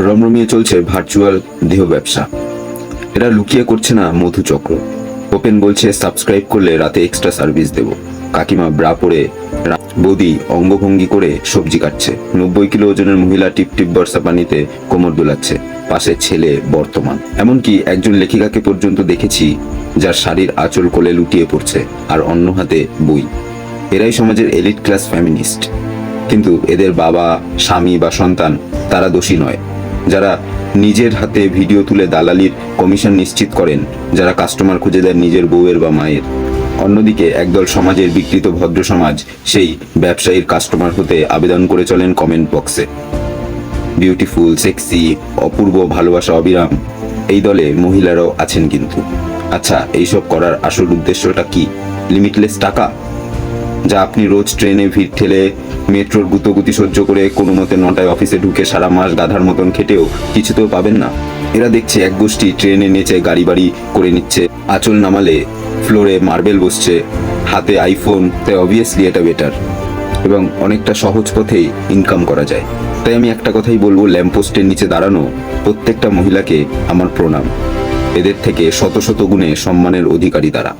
রমরমিয়ে চলছে ভার্চুয়াল দেহ ব্যবসা। এরা লুকিয়ে করছে না মধুচক্র। ওপেন বলছে সাবস্ক্রাইব করলে রাতে এক্সট্রা সার্ভিস দেব। কাকিমা ব্রা পরে, বৌদি অঙ্গভঙ্গি করে সবজি কাটছে। 90 কিলো ওজনের মহিলা টিপ টিপ বর্ষা পানিতে কোমর দোলাচ্ছে। পাশে ছেলে বর্তমান। এমনকি একজন লেখিকাকে পর্যন্ত দেখেছি যার শাড়ির আঁচল কোলে লুটিয়ে পড়ছে আর অন্য হাতে বই। এরাই সমাজের এলিট ক্লাস ফ্যামিনিস্ট। কিন্তু এদের বাবা, স্বামী বা সন্তান তারা দোষী নয়। যারা নিজের হাতে ভিডিও তুলে দালালির কমিশন নিশ্চিত করেন, যারা কাস্টমার খুঁজে দেন নিজের বউয়ের বা মায়ের। অন্যদিকে একদল সমাজের বিকৃত ভদ্র সমাজ সেই ব্যবসায়ীর কাস্টমার হতে আবেদন করে চলেন কমেন্ট বক্সে। বিউটিফুল, সেক্সি, অপূর্ব, ভালোবাসা অবিরাম। এই দলে মহিলারাও আছেন কিন্তু। আচ্ছা, এইসব করার আসল উদ্দেশ্যটা কি? লিমিটলেস টাকা, যা আপনি রোজ ট্রেনে ভিড় ঠেলে মেট্রোর গুতোগুতি সহ্য করে কোনো মতে 9টায় অফিসে ঢুকে সারা মাস গাধার মতন খেটেও কিছুতেও পাবেন না। এরা দেখছে এক গোষ্ঠী ট্রেনে নেচে গাড়ি বাড়ি করে নিচ্ছে, আঁচল নামালে ফ্লোরে মার্বেল বসছে, হাতে আইফোন। তাই অবভিয়াসলি এটা বেটার এবং অনেকটা সহজ পথেই ইনকাম করা যায়। তাই আমি একটা কথাই বলবো, ল্যাম্পপোস্টের নিচে দাঁড়ানো প্রত্যেকটা মহিলাকে আমার প্রণাম। এদের থেকে শত শত গুণে সম্মানের অধিকারী তারা।